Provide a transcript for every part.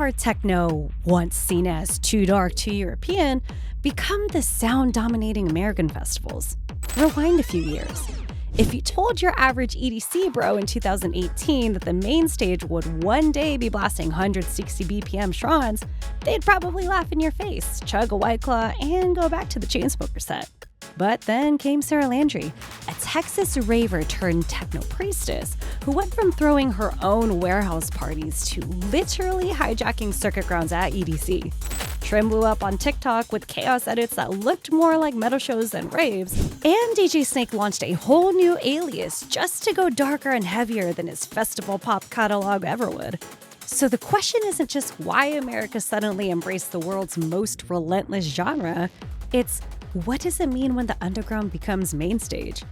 hard techno, once seen as too dark, too European, become the sound-dominating American festivals? Rewind a few years. If you told your average EDC bro in 2018 that the main stage would one day be blasting 160 BPM shrons, they'd probably laugh in your face, chug a White Claw, and go back to the Chainsmoker set. But then came Sara Landry, a Texas raver turned techno priestess who went from throwing her own warehouse parties to literally hijacking circuit grounds at EDC. Trim blew up on TikTok with chaos edits that looked more like metal shows than raves, and DJ Snake launched a whole new alias just to go darker and heavier than his festival pop catalog ever would. So the question isn't just why America suddenly embraced the world's most relentless genre, it's what does it mean when the underground becomes main stage?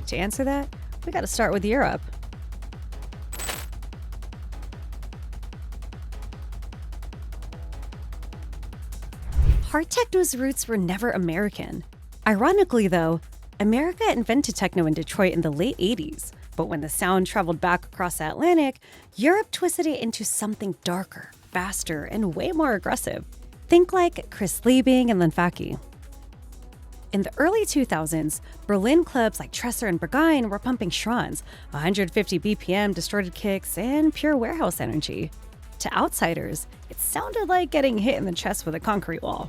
To answer that, we gotta start with Europe. Hard techno's roots were never American. Ironically though, America invented techno in Detroit in the late 80s, but when the sound traveled back across the Atlantic, Europe twisted it into something darker, faster, and way more aggressive. Think like Chris Liebing and Lenfaki. In the early 2000s, Berlin clubs like Tresser and Berghain were pumping shrons, 150 BPM distorted kicks, and pure warehouse energy. To outsiders, it sounded like getting hit in the chest with a concrete wall.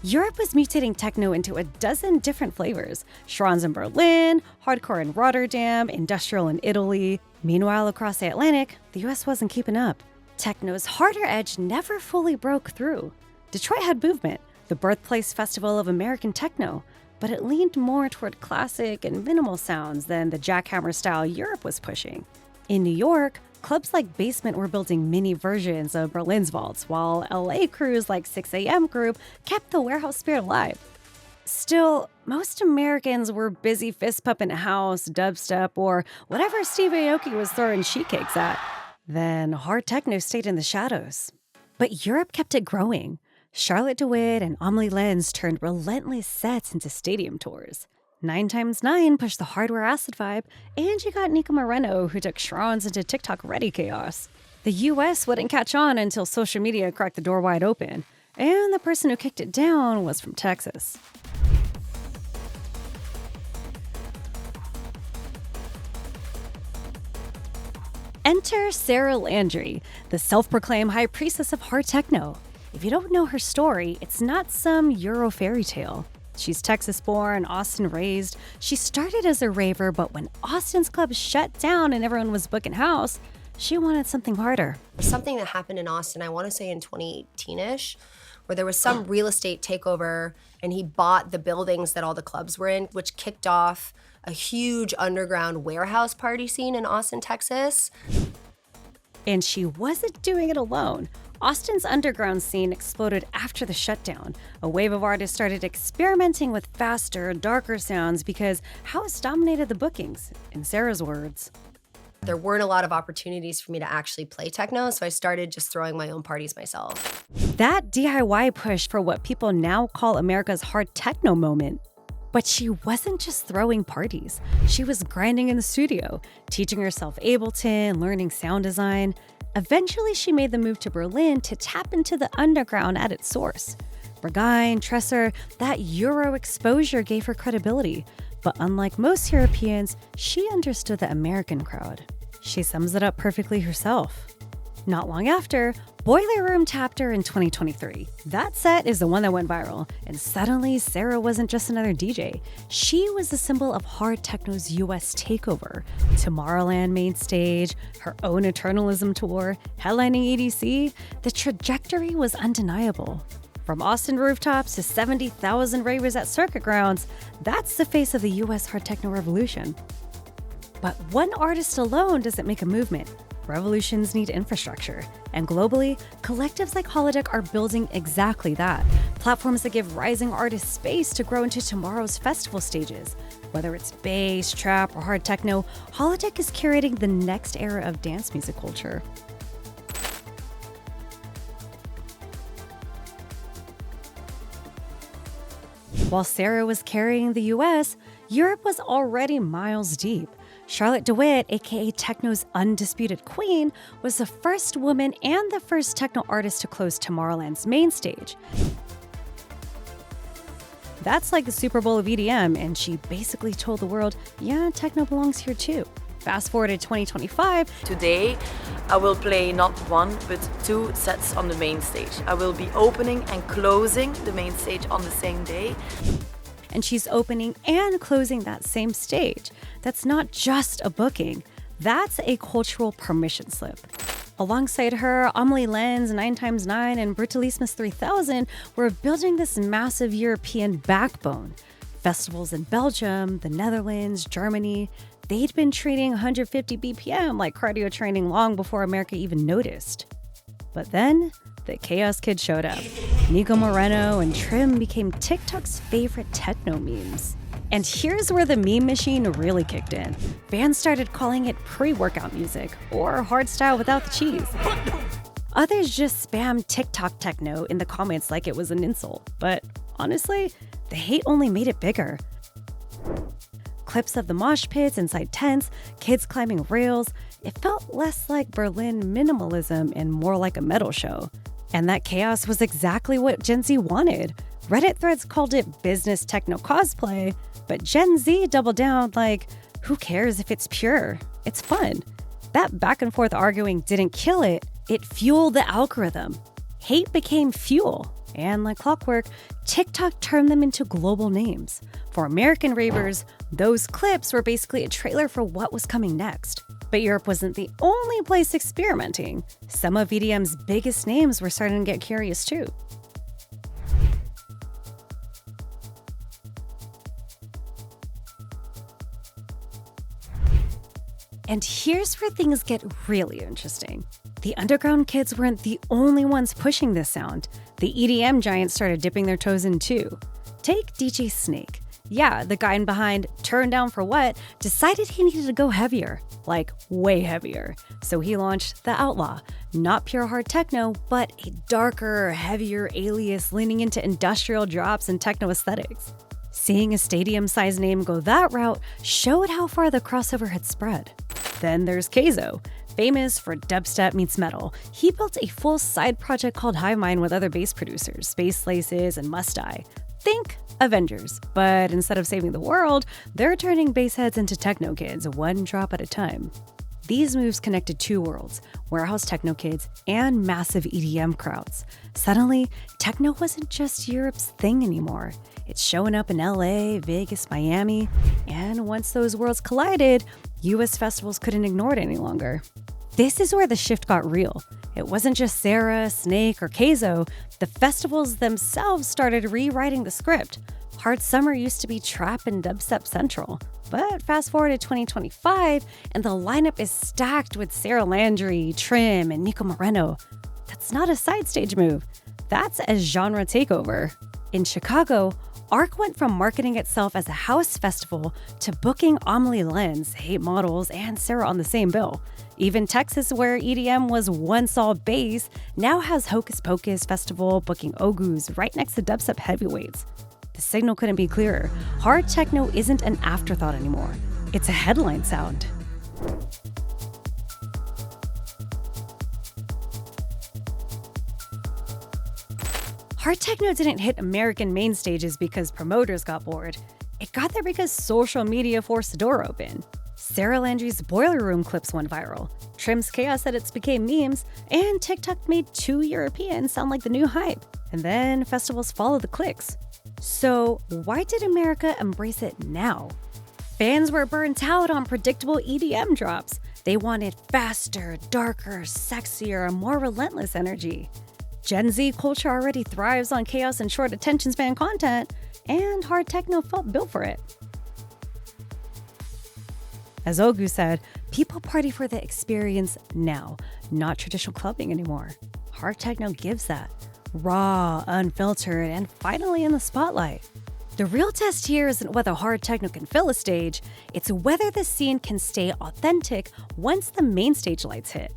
Europe was mutating techno into a dozen different flavors: shrons in Berlin, hardcore in Rotterdam, industrial in Italy. Meanwhile, across the Atlantic, the US wasn't keeping up. Techno's harder edge never fully broke through. Detroit had movement, the birthplace festival of American techno, but it leaned more toward classic and minimal sounds than the jackhammer style Europe was pushing. In New York, clubs like Basement were building mini versions of Berlin's vaults, while LA crews like 6am Group kept the warehouse spirit alive. Still, most Americans were busy fist-pumping house, dubstep, or whatever Steve Aoki was throwing sheet cakes at. Then hard techno stayed in the shadows. But Europe kept it growing. Charlotte DeWitt and Amelie Lenz turned relentless sets into stadium tours. 9x9 pushed the hardware acid vibe, and you got Nico Moreno, who took shrons into TikTok-ready chaos. The US wouldn't catch on until social media cracked the door wide open, and the person who kicked it down was from Texas. Enter Sara Landry, the self-proclaimed high priestess of hard techno. If you don't know her story, it's not some Euro fairy tale. She's Texas-born, Austin-raised. She started as a raver, but when Austin's clubs shut down and everyone was booking house, she wanted something harder. Something that happened in Austin, I want to say in 2018-ish, where there was some real estate takeover and he bought the buildings that all the clubs were in, which kicked off a huge underground warehouse party scene in Austin, Texas. And she wasn't doing it alone. Austin's underground scene exploded after the shutdown. A wave of artists started experimenting with faster, darker sounds because house dominated the bookings, in Sara's words. There weren't a lot of opportunities for me to actually play techno, so I started just throwing my own parties myself. That DIY push for what people now call America's hard techno moment. But she wasn't just throwing parties. She was grinding in the studio, teaching herself Ableton, learning sound design. Eventually, she made the move to Berlin to tap into the underground at its source. Berghain, Tresser, that Euro exposure gave her credibility. But unlike most Europeans, she understood the American crowd. She sums it up perfectly herself. Not long after, Boiler Room tapped her in 2023. That set is the one that went viral, and suddenly Sara wasn't just another DJ. She was the symbol of hard techno's US takeover. Tomorrowland main stage, her own Eternalism tour, headlining EDC, the trajectory was undeniable. From Austin rooftops to 70,000 ravers at circuit grounds, that's the face of the US hard techno revolution. But one artist alone doesn't make a movement. Revolutions need infrastructure, and globally, collectives like Hollowdeck are building exactly that. Platforms that give rising artists space to grow into tomorrow's festival stages. Whether it's bass, trap, or hard techno, Hollowdeck is curating the next era of dance music culture. While Sara was carrying the US, Europe was already miles deep. Charlotte DeWitt, aka Techno's undisputed queen, was the first woman and the first techno artist to close Tomorrowland's main stage. That's like the Super Bowl of EDM, and she basically told the world, yeah, techno belongs here too. Fast forward to 2025. Today, I will play not one, but 2 sets on the main stage. I will be opening and closing the main stage on the same day. And she's opening and closing that same stage. That's not just a booking. That's a cultural permission slip. Alongside her, Amelie Lenz, 9x9, and Brutalismus 3000 were building this massive European backbone. Festivals in Belgium, the Netherlands, Germany, they'd been treating 150 BPM like cardio training long before America even noticed. But then, the Chaos Kids showed up. Nico Moreno and Trim became TikTok's favorite techno memes. And here's where the meme machine really kicked in. Fans started calling it pre-workout music, or hardstyle without the cheese. Others just spammed TikTok techno in the comments like it was an insult. But honestly, the hate only made it bigger. Clips of the mosh pits inside tents, kids climbing rails, it felt less like Berlin minimalism and more like a metal show. And that chaos was exactly what Gen Z wanted. Reddit threads called it business techno cosplay, but Gen Z doubled down like, who cares if it's pure? It's fun. That back and forth arguing didn't kill it, it fueled the algorithm. Hate became fuel, and like clockwork, TikTok turned them into global names. For American ravers, those clips were basically a trailer for what was coming next. But Europe wasn't the only place experimenting. Some of EDM's biggest names were starting to get curious too. And here's where things get really interesting. The underground kids weren't the only ones pushing this sound. The EDM giants started dipping their toes in too. Take DJ Snake. Yeah, the guy behind Turn Down for What decided he needed to go heavier, like way heavier. So he launched The Outlaw, not pure hard techno, but a darker, heavier alias leaning into industrial drops and techno aesthetics. Seeing a stadium-sized name go that route showed how far the crossover had spread. Then there's Kayzo, famous for dubstep meets metal. He built a full side project called Hive Mind with other bass producers, Space Laces and Must Die. Think Avengers, but instead of saving the world, they're turning bass heads into techno kids, one drop at a time. These moves connected 2 worlds, warehouse techno kids and massive EDM crowds. Suddenly, techno wasn't just Europe's thing anymore. It's showing up in LA, Vegas, Miami, and once those worlds collided, US festivals couldn't ignore it any longer. This is where the shift got real. It wasn't just Sara, Snake, or Kayzo. The festivals themselves started rewriting the script. Hard Summer used to be trap and dubstep central. But fast forward to 2025, and the lineup is stacked with Sara Landry, Trim, and Nico Moreno. That's not a side stage move. That's a genre takeover. In Chicago, ARC went from marketing itself as a house festival to booking Amelie Lenz, Hate Models, and Sara on the same bill. Even Texas, where EDM was once all bass, now has Hocus Pocus Festival booking Ogus right next to dubstep heavyweights. The signal couldn't be clearer. Hard techno isn't an afterthought anymore. It's a headline sound. Hard techno didn't hit American main stages because promoters got bored. It got there because social media forced the door open. Sara Landry's Boiler Room clips went viral. Trim's Chaos edits became memes, and TikTok made 2 Europeans sound like the new hype. And then festivals followed the clicks. So why did America embrace it now? Fans were burnt out on predictable EDM drops. They wanted faster, darker, sexier, and more relentless energy. Gen Z culture already thrives on chaos and short attention span content, and hard techno felt built for it. As Ogu said, people party for the experience now, not traditional clubbing anymore. Hard techno gives that. Raw, unfiltered, and finally in the spotlight. The real test here isn't whether hard techno can fill a stage, it's whether the scene can stay authentic once the main stage lights hit.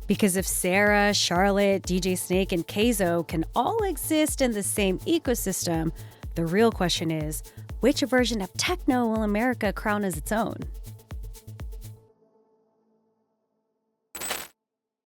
Because if Sara, Charlotte, DJ Snake, and Kayzo can all exist in the same ecosystem, the real question is, which version of techno will America crown as its own?